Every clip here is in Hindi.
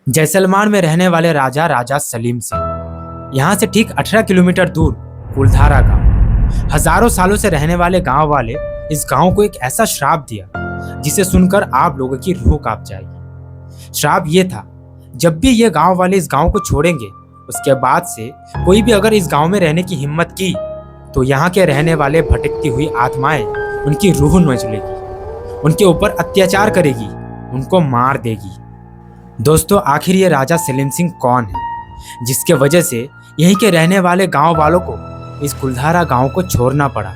जैसलमेर में रहने वाले राजा राजा सलीम सिंह। यहाँ से ठीक 18 किलोमीटर दूर कुलधारा गांव। हजारों सालों से रहने वाले गांव वाले इस गांव को एक ऐसा श्राप दिया जिसे सुनकर आप लोगों की रूह कांप जाएगी। श्राप ये था, जब भी ये गांव वाले इस गांव को छोड़ेंगे, उसके बाद से कोई भी अगर इस गांव में रहने की हिम्मत की तो यहाँ के रहने वाले भटकती हुई आत्माएं उनकी रूह नोच लेगी, उनके ऊपर अत्याचार करेगी, उनको मार देगी। दोस्तों, आखिर ये राजा सलीम सिंह कौन है जिसके वजह से यहीं के रहने वाले गांव वालों को इस कुलधारा गांव को छोड़ना पड़ा,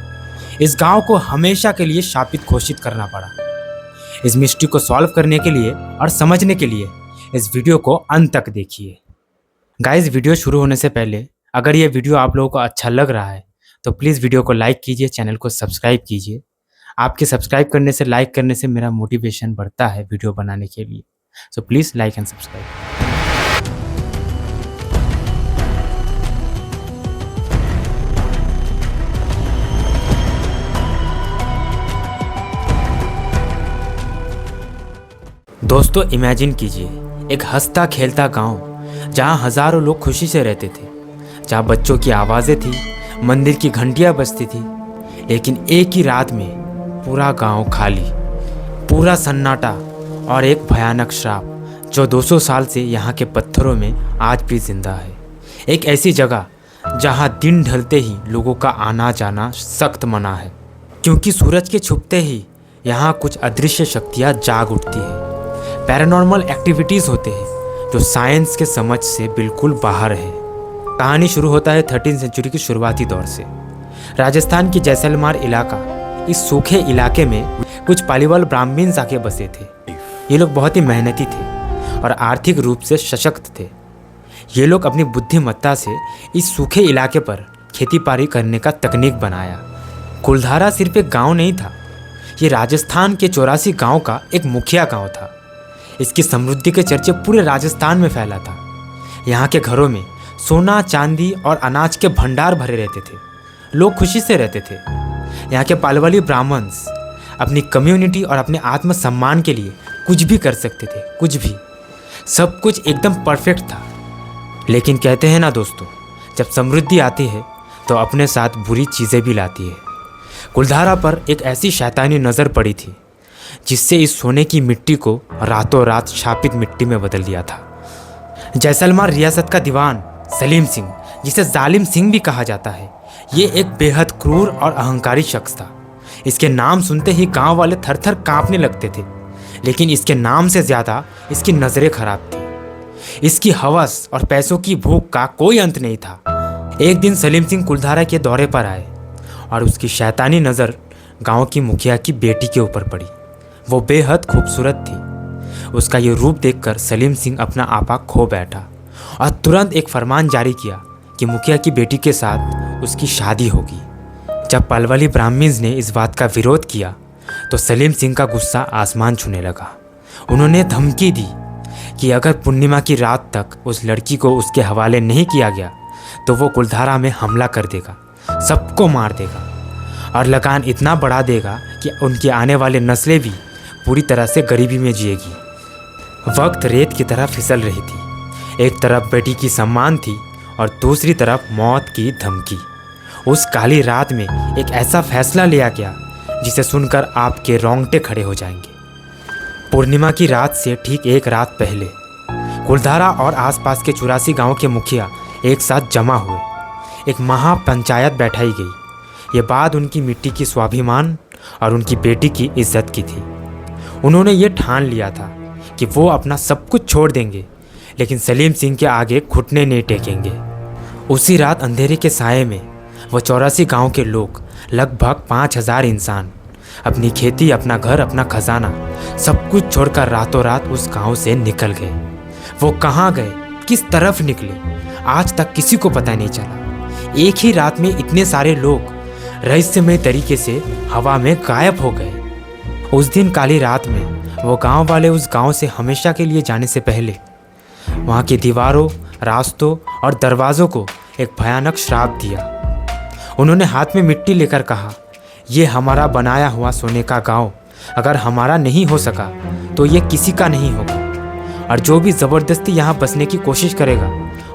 इस गांव को हमेशा के लिए शापित घोषित करना पड़ा। इस मिस्ट्री को सॉल्व करने के लिए और समझने के लिए इस वीडियो को अंत तक देखिए। गाइस, वीडियो शुरू होने से पहले अगर ये वीडियो आप लोगों को अच्छा लग रहा है तो प्लीज़ वीडियो को लाइक कीजिए, चैनल को सब्सक्राइब कीजिए। आपके सब्सक्राइब करने से, लाइक करने से मेरा मोटिवेशन बढ़ता है वीडियो बनाने के लिए। So please like and subscribe. दोस्तों, इमेजिन कीजिए एक हंसता खेलता गांव जहां हजारों लोग खुशी से रहते थे, जहां बच्चों की आवाज़ें थी, मंदिर की घंटियां बजती थी। लेकिन एक ही रात में पूरा गांव खाली, पूरा सन्नाटा और एक भयानक श्राप जो 200 साल से यहाँ के पत्थरों में आज भी जिंदा है। एक ऐसी जगह जहाँ दिन ढलते ही लोगों का आना जाना सख्त मना है, क्योंकि सूरज के छुपते ही यहाँ कुछ अदृश्य शक्तियाँ जाग उठती है। पैरानॉर्मल एक्टिविटीज़ होते हैं जो साइंस के समझ से बिल्कुल बाहर है। कहानी शुरू होता है 13वीं सेंचुरी के शुरुआती दौर से। राजस्थान की जैसलमेर इलाका, इस सूखे इलाके में कुछ पालीवाल ब्राह्मण आके बसे थे। ये लोग बहुत ही मेहनती थे और आर्थिक रूप से सशक्त थे। ये लोग अपनी बुद्धिमत्ता से इस सूखे इलाके पर खेती बाड़ी करने का तकनीक बनाया। कुलधारा सिर्फ एक गांव नहीं था, ये राजस्थान के 84 गांव का एक मुखिया गांव था। इसकी समृद्धि के चर्चे पूरे राजस्थान में फैला था। यहाँ के घरों में सोना, चांदी और अनाज के भंडार भरे रहते थे। लोग खुशी से रहते थे। यहाँ के पालीवाली ब्राह्मण्स अपनी कम्युनिटी और अपने आत्मसम्मान के लिए कुछ भी कर सकते थे, कुछ भी। सब कुछ एकदम परफेक्ट था। लेकिन कहते हैं ना दोस्तों, जब समृद्धि आती है तो अपने साथ बुरी चीज़ें भी लाती है। कुलधारा पर एक ऐसी शैतानी नज़र पड़ी थी जिससे इस सोने की मिट्टी को रातों रात शापित मिट्टी में बदल दिया था। जैसलमेर रियासत का दीवान सलीम सिंह, जिसे जालिम सिंह भी कहा जाता है, ये एक बेहद क्रूर और अहंकारी शख्स था। इसके नाम सुनते ही गांव वाले थर थर कांपने लगते थे। लेकिन इसके नाम से ज़्यादा इसकी नज़रें खराब थी। इसकी हवस और पैसों की भूख का कोई अंत नहीं था। एक दिन सलीम सिंह कुलधारा के दौरे पर आए और उसकी शैतानी नज़र गांव की मुखिया की बेटी के ऊपर पड़ी। वो बेहद खूबसूरत थी। उसका ये रूप देखकर सलीम सिंह अपना आपा खो बैठा और तुरंत एक फरमान जारी किया कि मुखिया की बेटी के साथ उसकी शादी होगी। जब पालीवाली ब्राह्मण्स ने इस बात का विरोध किया तो सलीम सिंह का गुस्सा आसमान छूने लगा। उन्होंने धमकी दी कि अगर पूर्णिमा की रात तक उस लड़की को उसके हवाले नहीं किया गया तो वो कुलधारा में हमला कर देगा, सबको मार देगा और लगान इतना बढ़ा देगा कि उनकी आने वाले नस्लें भी पूरी तरह से गरीबी में जिएगी। वक्त रेत की तरह फिसल रही थी। एक तरफ बेटी की सम्मान थी और दूसरी तरफ मौत की धमकी। उस काली रात में एक ऐसा फैसला लिया गया जिसे सुनकर आपके रोंगटे खड़े हो जाएंगे। पूर्णिमा की रात से ठीक एक रात पहले कुलधारा और आसपास के 84 गांव के मुखिया एक साथ जमा हुए। एक महापंचायत बैठाई गई। ये बात उनकी मिट्टी की स्वाभिमान और उनकी बेटी की इज्जत की थी। उन्होंने ये ठान लिया था कि वो अपना सब कुछ छोड़ देंगे, लेकिन सलीम सिंह के आगे घुटने नहीं टेकेंगे। उसी रात अंधेरे के साये में वो 84 गांव के लोग, लगभग 5000 इंसान, अपनी खेती, अपना घर, अपना खजाना, सब कुछ छोड़कर रातों रात उस गांव से निकल गए। वो कहाँ गए, किस तरफ निकले, आज तक किसी को पता नहीं चला। एक ही रात में इतने सारे लोग रहस्यमय तरीके से हवा में गायब हो गए। उस दिन काली रात में वो गांव वाले उस गांव से हमेशा के लिए जाने से पहले वहाँ की दीवारों, रास्तों और दरवाज़ों को एक भयानक श्राप दिया। उन्होंने हाथ में मिट्टी लेकर कहा, ये हमारा बनाया हुआ सोने का गांव अगर हमारा नहीं हो सका तो ये किसी का नहीं होगा। और जो भी ज़बरदस्ती यहाँ बसने की कोशिश करेगा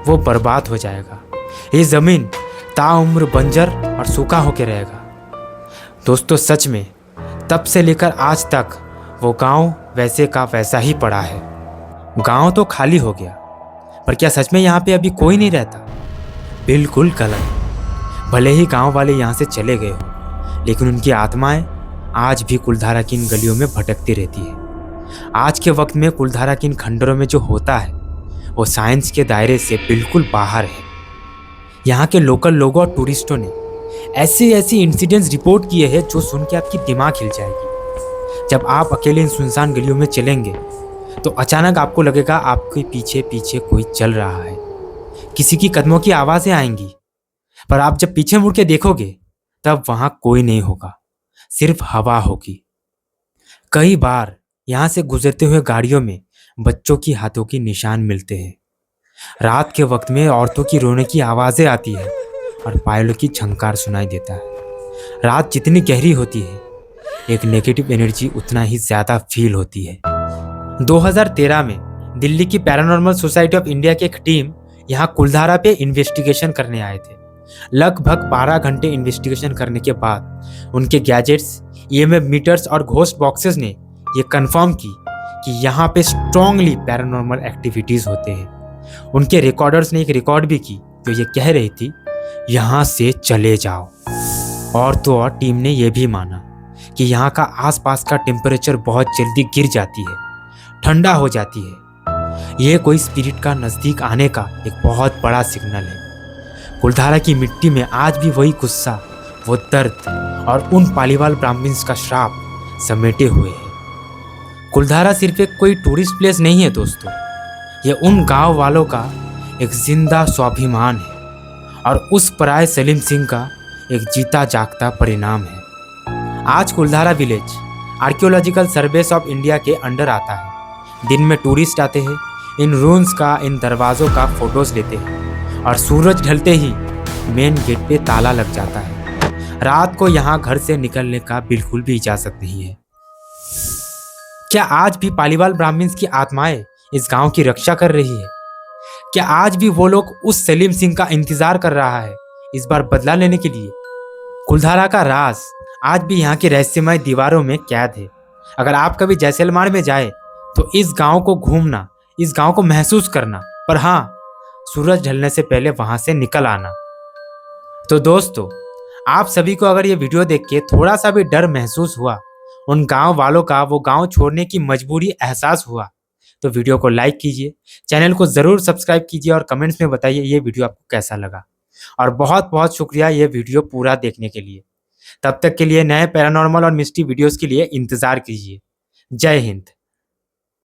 वो बर्बाद हो जाएगा। ये ज़मीन ताउम्र बंजर और सूखा होकर रहेगा। दोस्तों सच में तब से लेकर आज तक वो गांव वैसे का वैसा ही पड़ा है। गांव तो खाली हो गया, पर क्या सच में यहाँ पे अभी कोई नहीं रहता? बिल्कुल गलत। भले ही गांव वाले यहाँ से चले गए हो, लेकिन उनकी आत्माएं आज भी कुलधारा की इन गलियों में भटकती रहती है। आज के वक्त में कुलधारा की इन खंडरों में जो होता है वो साइंस के दायरे से बिल्कुल बाहर है। यहाँ के लोकल लोगों और टूरिस्टों ने ऐसे ऐसे इंसिडेंट्स रिपोर्ट किए हैं जो सुन के आपकी दिमाग हिल जाएगी। जब आप अकेले इन सुनसान गलियों में चलेंगे तो अचानक आपको लगेगा आपके पीछे पीछे कोई चल रहा है। किसी की कदमों की आवाज़ें आएंगी, पर आप जब पीछे मुड़ के देखोगे तब वहाँ कोई नहीं होगा, सिर्फ हवा होगी। कई बार यहाँ से गुजरते हुए गाड़ियों में बच्चों की हाथों की निशान मिलते हैं। रात के वक्त में औरतों की रोने की आवाज़ें आती है और पायलों की झंकार सुनाई देता है। रात जितनी गहरी होती है, एक नेगेटिव एनर्जी उतना ही ज़्यादा फील होती है। 2013 में दिल्ली की पैरानॉर्मल सोसाइटी ऑफ इंडिया की एक टीम यहाँ कुलधारा पे इन्वेस्टिगेशन करने आए थे। लगभग 12 घंटे इन्वेस्टिगेशन करने के बाद उनके गैजेट्स, ईएमएफ मीटर्स और घोस्ट बॉक्सेस ने ये कंफर्म की कि यहाँ पे स्ट्रांगली पैरानॉर्मल एक्टिविटीज़ होते हैं। उनके रिकॉर्डर्स ने एक रिकॉर्ड भी की जो ये कह रही थी, यहाँ से चले जाओ। और तो और टीम ने यह भी माना कि यहाँ का आसपास का टेम्परेचर बहुत जल्दी गिर जाती है, ठंडा हो जाती है। यह कोई स्पिरिट का नज़दीक आने का एक बहुत बड़ा सिग्नल है। कुलधारा की मिट्टी में आज भी वही गुस्सा, वो दर्द और उन पालीवाल ब्राह्मण्स का श्राप समेटे हुए है। कुलधारा सिर्फ एक कोई टूरिस्ट प्लेस नहीं है दोस्तों, ये उन गांव वालों का एक जिंदा स्वाभिमान है और उस पराये सलीम सिंह का एक जीता जागता परिणाम है। आज Kuldhara village archaeological surveys of India के अंडर आता है। दिन में टूरिस्ट आते हैं, इन रूम्स का, इन दरवाज़ों का फोटोज लेते हैं और सूरज ढलते ही मेन गेट पे ताला लग जाता है। रात को यहाँ घर से निकलने का बिल्कुल भी इजाज़त नहीं है। क्या आज भी पालीवाल ब्राह्मण्स की आत्माएं इस गांव की रक्षा कर रही है? क्या आज भी वो लोग उस सलीम सिंह का इंतजार कर रहा है इस बार बदला लेने के लिए? कुलधारा का राज आज भी यहाँ की रहस्यमय दीवारों में कैद है। अगर आप कभी जैसलमेर में जाए तो इस गांव को घूमना, इस गांव को महसूस करना, पर हाँ, सूरज ढलने से पहले वहां से निकल आना। तो दोस्तों, आप सभी को अगर ये वीडियो देख के थोड़ा सा भी डर महसूस हुआ, उन गांव वालों का वो गांव छोड़ने की मजबूरी एहसास हुआ, तो वीडियो को लाइक कीजिए, चैनल को ज़रूर सब्सक्राइब कीजिए और कमेंट्स में बताइए ये वीडियो आपको कैसा लगा। और बहुत बहुत शुक्रिया ये वीडियो पूरा देखने के लिए। तब तक के लिए नए पैरानॉर्मल और मिस्ट्री वीडियोस के लिए इंतज़ार कीजिए। जय हिंद।